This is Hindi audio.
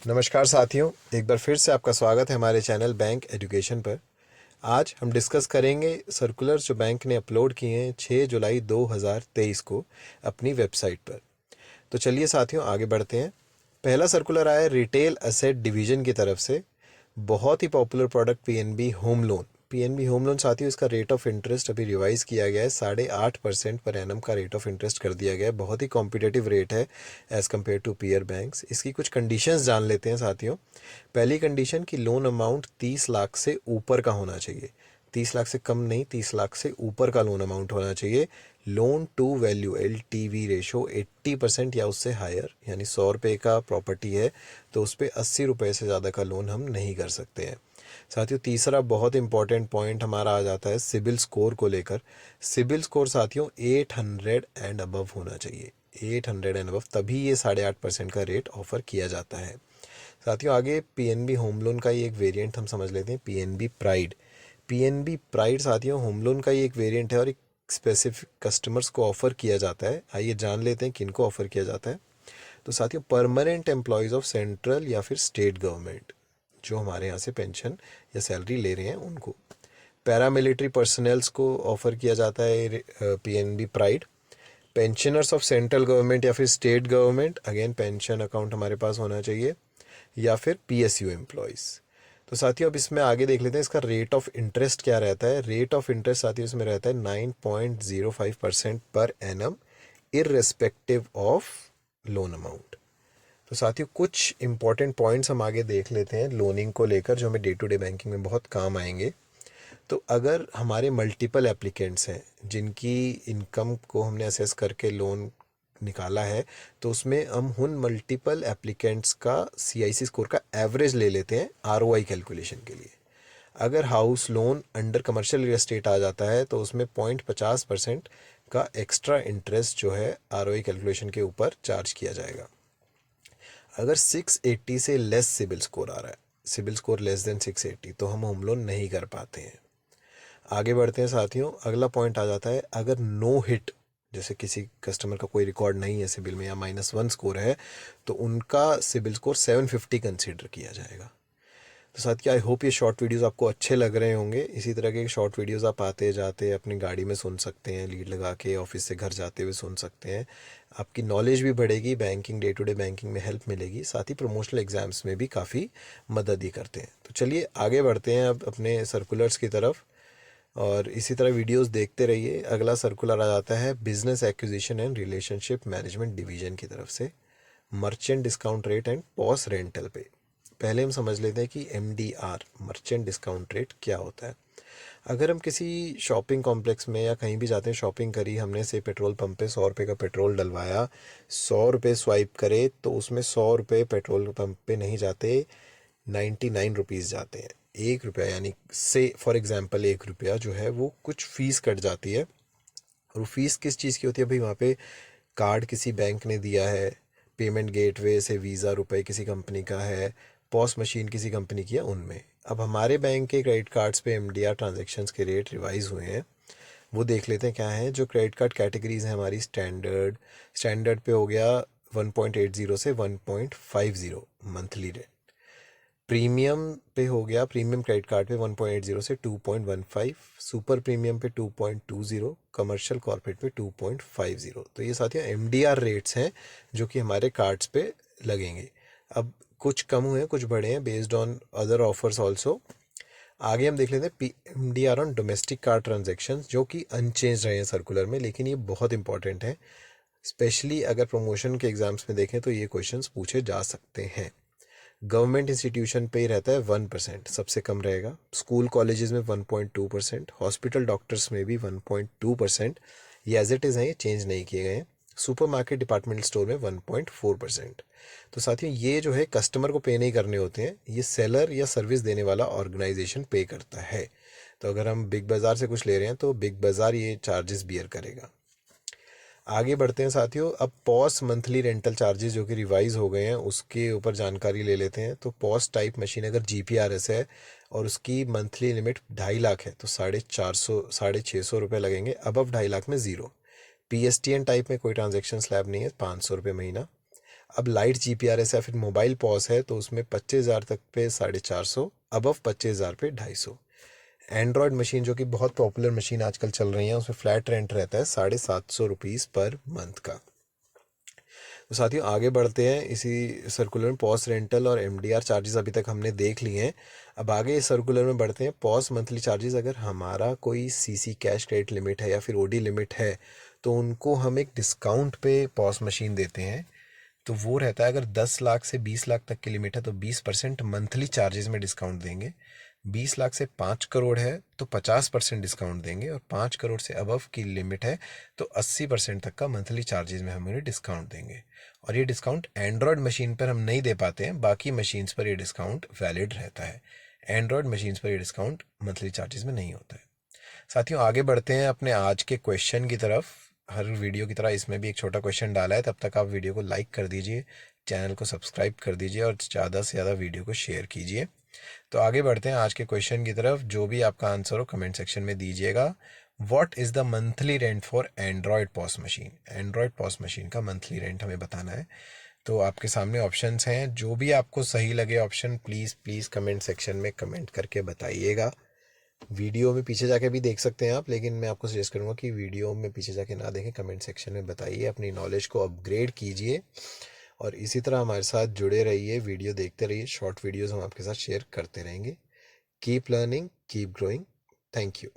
नमस्कार साथियों, एक बार फिर से आपका स्वागत है हमारे चैनल बैंक एजुकेशन पर। आज हम डिस्कस करेंगे सर्कुलर्स जो बैंक ने अपलोड किए हैं 6 जुलाई 2023 को अपनी वेबसाइट पर। तो चलिए साथियों आगे बढ़ते हैं। पहला सर्कुलर आया रिटेल एसेट डिवीज़न की तरफ से। बहुत ही popular product PNB home loan. PNB home loan साथियों, इसका रेट ऑफ इंटरेस्ट अभी रिवाइज किया गया है। 8.5% पर एनम का रेट ऑफ इंटरेस्ट कर दिया गया है। बहुत ही कॉम्पिटिटिव रेट है as compared to peer banks. इसकी कुछ कंडीशंस जान लेते हैं साथियों। पहली कंडीशन कि लोन अमाउंट 30 लाख से ऊपर का होना चाहिए। 30 लाख से कम नहीं, 30 लाख से ऊपर का लोन अमाउंट होना चाहिए। Loan to value LTV ratio 80% या उससे हायर, यानी 100 रुपये का प्रॉपर्टी है तो उस पर 80 रुपये से ज़्यादा का लोन हम नहीं कर सकते हैं। साथियों तीसरा बहुत इंपॉर्टेंट पॉइंट हमारा आ जाता है सिबिल स्कोर को लेकर। सिबिल स्कोर साथियों 800 एंड अबव होना चाहिए। 800 एंड अबव, तभी ये 8.5% का रेट ऑफर किया जाता है। साथियों आगे पीएनबी होम लोन का ही एक वेरिएंट हम समझ लेते हैं, पीएनबी प्राइड। पीएनबी प्राइड साथियों होम लोन का ही एक वेरिएंट है और एक स्पेसिफिक कस्टमर्स को ऑफर किया जाता है। आइए जान लेते हैं किनको ऑफर किया जाता है। तो साथियों परमानेंट एम्प्लॉयज़ ऑफ सेंट्रल या फिर स्टेट गवर्नमेंट जो हमारे यहाँ से पेंशन या सैलरी ले रहे हैं उनको। पैरामिलिट्री पर्सनल्स को ऑफर किया जाता है PNB pride. Pensioners of central government या फिर state government, again pension account हमारे पास होना चाहिए, या फिर PSU एम्प्लॉयज़। तो साथियों अब इसमें आगे देख लेते हैं इसका रेट ऑफ इंटरेस्ट क्या रहता है। रेट ऑफ इंटरेस्ट साथियों इसमें रहता है 9.05% per annum irrespective of loan amount. तो साथियों कुछ इंपॉर्टेंट पॉइंट्स हम आगे देख लेते हैं लोनिंग को लेकर जो हमें डे टू डे बैंकिंग में बहुत काम आएंगे। तो अगर हमारे मल्टीपल एप्लीकेंट्स हैं जिनकी इनकम को हमने असेस करके लोन निकाला है, तो उसमें हम उन मल्टीपल एप्लीकेंट्स का CIC स्कोर का एवरेज ले लेते हैं ROI कैलकुलेशन के लिए। अगर house loan under commercial real estate आ जाता है तो उसमें 0.50% का एक्स्ट्रा इंटरेस्ट जो है ROI कैलकुलेशन के ऊपर चार्ज किया जाएगा। अगर 680 से लेस सिबिल स्कोर आ रहा है, सिबिल स्कोर लेस देन 680, तो हम होम लोन नहीं कर पाते हैं। आगे बढ़ते हैं साथियों, अगला पॉइंट आ जाता है अगर नो हिट, जैसे किसी कस्टमर का कोई रिकॉर्ड नहीं है सिबिल में या -1 स्कोर है, तो उनका सिबिल स्कोर 750 कंसीडर किया जाएगा। तो साथियों आई होप ये शॉर्ट वीडियोस आपको अच्छे लग रहे होंगे। इसी तरह के शॉर्ट वीडियोस आप आते जाते अपनी गाड़ी में सुन सकते हैं, लीड लगा के ऑफिस से घर जाते हुए सुन सकते हैं। आपकी नॉलेज भी बढ़ेगी, banking day to day banking में हेल्प मिलेगी, साथ ही प्रमोशनल एग्जाम्स में भी काफ़ी मदद ही करते हैं। तो चलिए आगे बढ़ते हैं अब अपने सर्कुलर्स की तरफ, और इसी तरह वीडियोस देखते रहिए। अगला सर्कुलर आ जाता है business acquisition and relationship management division की तरफ से, merchant discount rate and POS rental पे। पहले हम समझ लेते हैं कि MDR मर्चेंट डिस्काउंट रेट क्या होता है। अगर हम किसी शॉपिंग कॉम्प्लेक्स में या कहीं भी जाते हैं, शॉपिंग करी हमने, से पेट्रोल पंप पे 100 रुपये का पेट्रोल डलवाया, 100 रुपये स्वाइप करे तो उसमें 100 रुपये पेट्रोल पंप पे नहीं जाते, 99 रुपीज़ जाते हैं। 1 रुपया यानी से फॉर एग्जांपल 1 रुपया जो है वो कुछ फ़ीस कट जाती है। और वो फीस किस चीज़ की होती है भाई, वहाँ पे कार्ड किसी बैंक ने दिया है, पेमेंट गेटवे से वीज़ा रुपए किसी कंपनी का है, पॉस मशीन किसी कंपनी की है उनमें। अब हमारे बैंक के क्रेडिट कार्ड्स पे MDR ट्रांजैक्शंस के रेट रिवाइज हुए हैं, वो देख लेते हैं क्या है। जो क्रेडिट कार्ड कैटेगरीज हैं हमारी, स्टैंडर्ड, स्टैंडर्ड पे हो गया 1.80 से 1.50 मंथली रेट। प्रीमियम पे हो गया, प्रीमियम क्रेडिट कार्ड पे 1.80 से 2.15, सुपर प्रीमियम पे 2.20, कमर्शियल कॉर्पोरेट पे 2.50। तो ये साथियों MDR रेट्स हैं जो कि हमारे कार्ड्स पे लगेंगे। अब कुछ कम हुए हैं, कुछ बढ़े हैं based on other offers also. आगे हम देख लेते हैं MDR on domestic card transaction, जो कि अनचेंज रहे हैं सर्कुलर में, लेकिन ये बहुत इंपॉर्टेंट है। स्पेशली अगर प्रमोशन के एग्जाम्स में देखें तो ये क्वेश्चंस पूछे जा सकते हैं। गवर्नमेंट इंस्टीट्यूशन पे ही रहता है 1%, सबसे कम रहेगा। स्कूल कॉलेजेस में 1.2%, हॉस्पिटल डॉक्टर्स में भी 1.2%, ये एज इट इज़ हैं, ये चेंज नहीं किए गए हैं। सुपर मार्केट डिपार्टमेंटल स्टोर में 1.4%। तो साथियों ये जो है कस्टमर को पे नहीं करने होते हैं, ये सेलर या सर्विस देने वाला ऑर्गेनाइजेशन पे करता है। तो अगर हम बिग बाज़ार से कुछ ले रहे हैं तो बिग बाज़ार ये चार्जेस बियर करेगा। आगे बढ़ते हैं साथियों, अब पॉस मंथली रेंटल चार्जेस जो कि रिवाइज हो गए हैं उसके ऊपर जानकारी ले लेते हैं। तो पॉस टाइप मशीन अगर GPRS है और उसकी मंथली लिमिट 2.5 लाख है तो 650 लगेंगे, अबव 2.5 लाख में ज़ीरो। PSTN टाइप में कोई ट्रांजेक्शन स्लैब नहीं है, 500 रुपये महीना। अब लाइट GPRS या फिर मोबाइल पॉस है तो उसमें 25,000 तक पे 450, अबव 25,000 पे 250। एंड्रॉयड मशीन जो कि बहुत पॉपुलर मशीन आजकल चल रही है उसमें फ्लैट रेंट रहता है 750 रुपीज़ पर मंथ का। तो साथियों आगे बढ़ते हैं, इसी सर्कुलर में पॉस रेंटल और MDR चार्जेस अभी तक हमने देख लिए हैं। अब आगे इस सर्कुलर में बढ़ते हैं। पॉस मंथली चार्जेस, अगर हमारा कोई CC कैश क्रेडिट लिमिट है या फिर OD लिमिट है तो उनको हम एक डिस्काउंट पे पॉस मशीन देते हैं। तो वो रहता है, अगर 10 लाख से 20 लाख तक की लिमिट है तो 20% मंथली चार्जेस में डिस्काउंट देंगे। 20 लाख से 5 करोड़ है तो 50% डिस्काउंट देंगे, और 5 करोड़ से अबव की लिमिट है तो 80% तक का मंथली चार्जेस में हम उन्हें डिस्काउंट देंगे। और ये डिस्काउंट एंड्रॉयड मशीन पर हम नहीं दे पाते हैं, बाकी मशीन्स पर ये डिस्काउंट वैलिड रहता है। एंड्रॉयड मशीन्स पर ये डिस्काउंट मंथली चार्जेस में नहीं होता है। साथियों आगे बढ़ते हैं अपने आज के क्वेश्चन की तरफ। हर वीडियो की तरह इसमें भी एक छोटा क्वेश्चन डाला है, तब तक आप वीडियो को लाइक कर दीजिए, चैनल को सब्सक्राइब कर दीजिए और ज़्यादा से ज़्यादा वीडियो को शेयर कीजिए। तो आगे बढ़ते हैं आज के क्वेश्चन की तरफ। जो भी आपका आंसर हो कमेंट सेक्शन में दीजिएगा। What is the monthly rent for Android POS machine? Android POS machine का मंथली रेंट हमें बताना है। तो आपके सामने ऑप्शंस हैं, जो भी आपको सही लगे option please please comment section में कमेंट करके बताइएगा। वीडियो में पीछे जाके भी देख सकते हैं आप, लेकिन मैं आपको सजेस्ट करूंगा कि वीडियो में पीछे जाके ना देखें, कमेंट सेक्शन में बताइए, अपनी नॉलेज को अपग्रेड कीजिए और इसी तरह हमारे साथ जुड़े रहिए, वीडियो देखते रहिए। शॉर्ट वीडियोस हम आपके साथ शेयर करते रहेंगे। Keep learning, keep growing. Thank you.